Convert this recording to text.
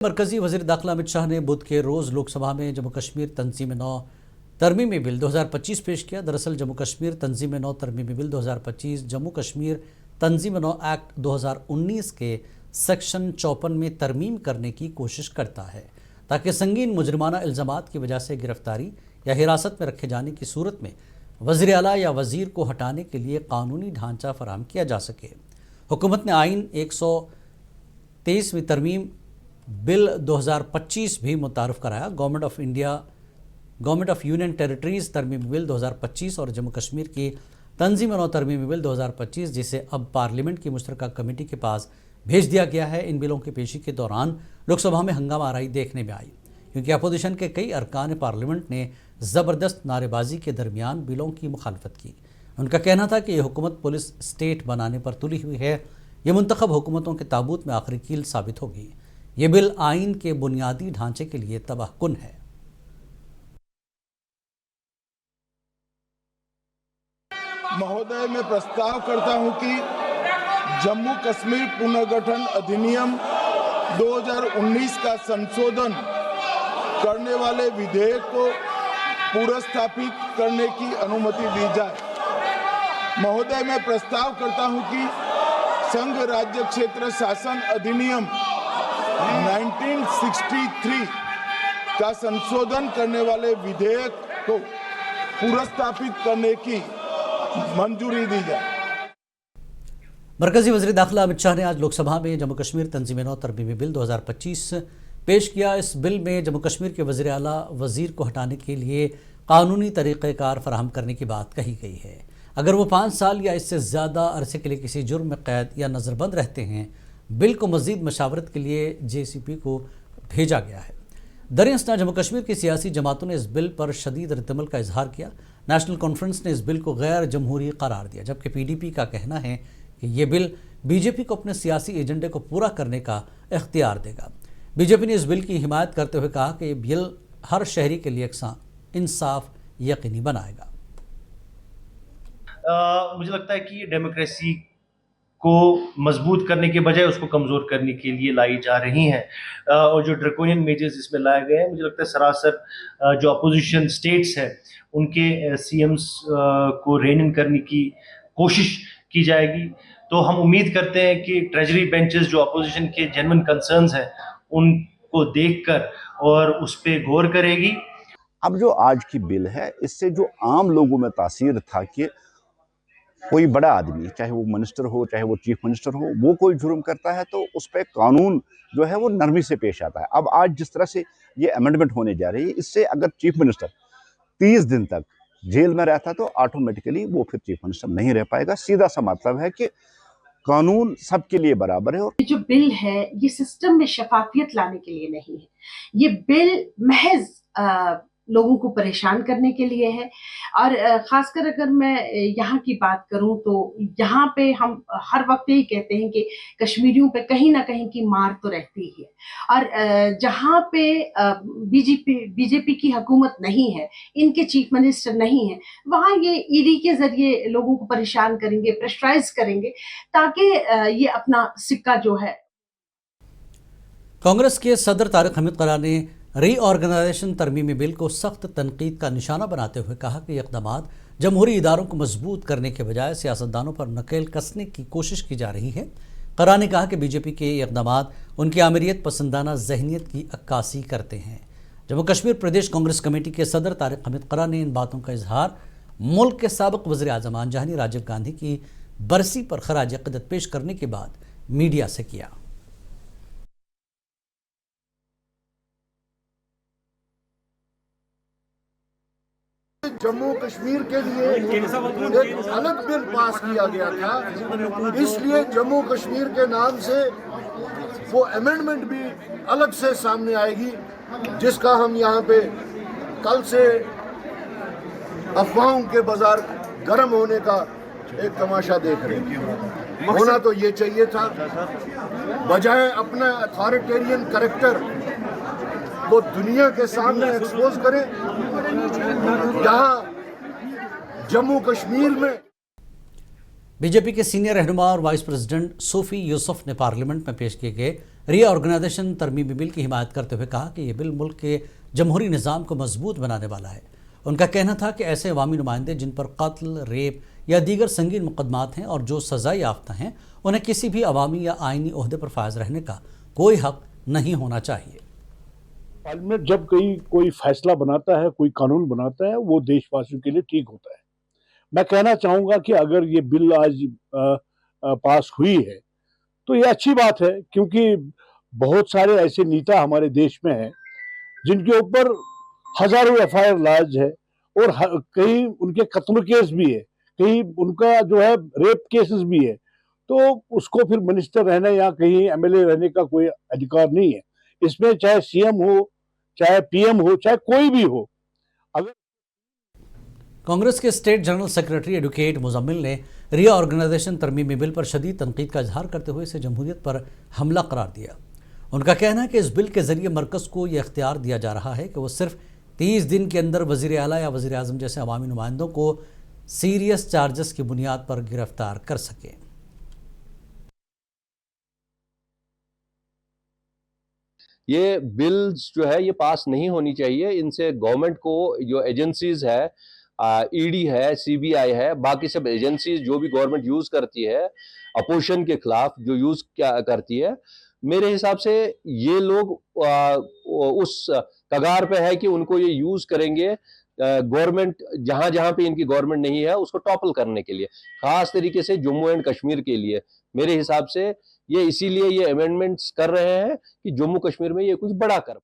मरकजी वज़ीर दाखिला अमित शाह ने बुध के रोज़ लोकसभा में जम्मू कश्मीर तंजीम नौ तरमीमी बिल 2025 पेश किया। दरअसल जम्मू कश्मीर तंजीम नौ तरमीमी बिल 2025 जम्मू कश्मीर तंजीम नौ एक्ट 2019 के सेक्शन 54 में तरमीम करने की कोशिश करता है ताकि संगीन मुजरिमाना इल्ज़ामात की वजह से गिरफ्तारी या हिरासत में रखे जाने की सूरत में वज़ीर आला या वज़ीर को हटाने के लिए कानूनी ढांचा फराहम किया जा सके। हुकूमत ने आइन 123वीं तरमीम बिल 2025 भी मुतारफ़ कराया। गवर्नमेंट ऑफ यूनियन टेरिटरीज़ तरमीमी बिल 2025 और जम्मू कश्मीर की तंजीम नौ तरमीमी बिल 2025 जिसे अब पार्लियामेंट की मुश्तरका कमेटी के पास भेज दिया गया है। इन बिलों की पेशी के दौरान लोकसभा में हंगामा आराई देखने में आई क्योंकि अपोजिशन के कई अरकान पार्लियामेंट ने ज़बरदस्त नारेबाजी के दरमियान बिलों की मुखालफत की। उनका कहना था कि यह हुकूमत पुलिस स्टेट बनाने पर तुली हुई है। ये मुंतखब हुकूमतों के ताबूत में आखिरी कील साबित होगी। ये बिल आइन के बुनियादी ढांचे के लिए तबाहकुन है। महोदय, मैं प्रस्ताव करता हूं कि जम्मू कश्मीर पुनर्गठन अधिनियम 2019 का संशोधन करने वाले विधेयक को पुनर्स्थापित करने की अनुमति दी जाए। महोदय, मैं प्रस्ताव करता हूं कि संघ राज्य क्षेत्र शासन अधिनियम 1963 का संशोधन करने वाले विधेयक को पुनर्स्थापित करने की मंजूरी दी जाए। मरकजी वज़ीर दाखिला अमित शाह ने आज लोकसभा में जम्मू कश्मीर तंजीम नौ तरमीमी बिल 2025 पेश किया। इस बिल में जम्मू कश्मीर के वज़ीर आला वज़ीर को हटाने के लिए कानूनी तरीक़ेकार फराहम करने की बात कही गई है। अगर वो 5 साल या इससे ज़्यादा अरसे के लिए किसी जुर्म में कैद या नज़रबंद रहते हैं, बिल को मज़ीद मशावरत के लिए JCP को भेजा गया है। दरअसल जम्मू कश्मीर की सियासी जमातों ने इस बिल पर शदीद रद्दअमल का इजहार किया। नेशनल कॉन्फ्रेंस ने इस बिल को गैर जमहूरी करार दिया, जबकि PDP का कहना है कि ये बिल BJP को अपने सियासी एजेंडे को पूरा करने का इख्तियार देगा। BJP ने इस बिल की हिमायत करते हुए कहा कि ये बिल हर शहरी के लिए इंसाफ यकीनी बनाएगा। मुझे लगता है कि ये डेमोक्रेसी को मजबूत करने के बजाय उसको कमज़ोर करने के लिए लाई जा रही हैं और जो ड्रैकोनियन मेजर्स इसमें लाए गए हैं, मुझे लगता है सरासर जो अपोजिशन स्टेट्स है उनके CMs को रेन इन करने की कोशिश की जाएगी। तो हम उम्मीद करते हैं कि ट्रेजरी बेंचेस जो अपोजिशन के जेन्युइन कंसर्न्स हैं उनको देखकर और उस पर गौर करेगी। अब जो आज की बिल है, इससे जो आम लोगों में तासीर था कि कोई बड़ा आदमी, चाहे वो मिनिस्टर हो चाहे वो चीफ मिनिस्टर हो, वो कोई जुर्म करता है तो उस पर कानून जो है वो नरमी से पेश आता है। अब आज जिस तरह से ये अमेंडमेंट होने जा रही है, इससे अगर चीफ मिनिस्टर 30 दिन तक जेल में रहता तो ऑटोमेटिकली वो फिर चीफ मिनिस्टर नहीं रह पाएगा। सीधा सा मतलब है कि कानून सबके लिए बराबर है। और जो बिल है ये सिस्टम में शफाफियत लाने के लिए नहीं है, ये बिल महज लोगों को परेशान करने के लिए है। और खासकर अगर मैं यहाँ की बात करूँ तो यहाँ पे हम हर वक्त यही कहते हैं कि कश्मीरियों पे कहीं ना कहीं की मार तो रहती ही है। और जहाँ पे BJP की हुकूमत नहीं है, इनके चीफ मिनिस्टर नहीं है, वहाँ ये ED के जरिए लोगों को परेशान करेंगे, प्रेशराइज करेंगे ताकि ये अपना सिक्का जो है। कांग्रेस के सदर तारिक हमीद क़रा ने रीऑर्गेनाइजेशन तरमीमी बिल को सख्त तनकीद का निशाना बनाते हुए कहा कि ये इक़दामात जमहूरी इदारों को मजबूत करने के बजाय सियासतदानों पर नकेल कसने की कोशिश की जा रही है। क़रा ने कहा कि BJP के ये इक़दामात उनकी आमिरियत पसंदाना जहनीत की अक्कासी करते हैं। जम्मू कश्मीर प्रदेश कांग्रेस कमेटी के सदर तारिक हमीद क़रा ने इन बातों का इजहार मुल्क के साबिक़ वज़ीर आज़म आनजहानी राजीव गांधी की बरसी पर खराज अक़ीदत पेश करने के बाद मीडिया से किया। जम्मू कश्मीर के लिए एक अलग बिल पास किया गया था, इसलिए जम्मू कश्मीर के नाम से वो अमेंडमेंट भी अलग से सामने आएगी, जिसका हम यहाँ पे कल से अफवाहों के बाजार गर्म होने का एक तमाशा देख रहे हैं। होना तो ये चाहिए था, बजाय अपना अथॉरिटेरियन कैरेक्टर वो दुनिया के सामने एक्सपोज करें। यहाँ जम्मू कश्मीर में बीजेपी के सीनियर रहनुमा और वाइस प्रेसिडेंट सूफी यूसुफ ने पार्लियामेंट में पेश किए गए रीऑर्गेनाइजेशन तरमीमी बिल की हिमायत करते हुए कहा कि यह बिल मुल्क के जमहूरी निज़ाम को मजबूत बनाने वाला है। उनका कहना था कि ऐसे अवामी नुमाइंदे जिन पर कत्ल, रेप या दीगर संगीन मुकदमात हैं और जो सज़ा याफ्ता हैं, उन्हें किसी भी अवामी या आइनी ओहदे पर फायज रहने का कोई हक नहीं होना चाहिए। पार्लियामेंट जब कोई फैसला बनाता है, कोई कानून बनाता है, वो देशवासियों के लिए ठीक होता है। मैं कहना चाहूंगा कि अगर ये बिल आज पास हुई है तो ये अच्छी बात है, क्योंकि बहुत सारे ऐसे नेता हमारे देश में हैं जिनके ऊपर हजारों एफआईआर लाज है और कहीं उनके कत्ल केस भी है, कहीं उनका जो है रेप केसेस भी है। तो उसको फिर मिनिस्टर रहने या कहीं एमएलए रहने का कोई अधिकार नहीं है। इसमें चाहे सीएम हो, चाहे पीएम हो, चाहे कोई भी हो। अगर कांग्रेस के state general secretary advocate Muzammil ने रीऑर्गेनाइजेशन तरमीमी बिल पर शदीद तनकीद का इजहार करते हुए इसे जमहूरियत पर हमला करार दिया। उनका कहना है कि इस बिल के जरिए मरकज़ को यह इख्तियार दिया जा रहा है कि वह सिर्फ 30 दिन के अंदर वज़ीर आला या वज़ीर आज़म जैसे अवामी नुमाइंदों को सीरियस चार्जेस की बुनियाद पर गिरफ्तार कर सके। ये बिल्स जो है ये पास नहीं होनी चाहिए। इनसे गवर्नमेंट को जो एजेंसीज है, ईडी है, सीबीआई है, बाकी सब एजेंसीज जो भी गवर्नमेंट यूज करती है अपोजिशन के खिलाफ जो यूज करती है, मेरे हिसाब से ये लोग उस कगार पे है कि उनको ये यूज करेंगे गवर्नमेंट जहां जहां पे इनकी गवर्नमेंट नहीं है उसको टॉपल करने के लिए, खास तरीके से जम्मू एंड कश्मीर के लिए। मेरे हिसाब से ये इसीलिए ये अमेंडमेंट्स कर रहे हैं कि जम्मू कश्मीर में ये कुछ बड़ा कर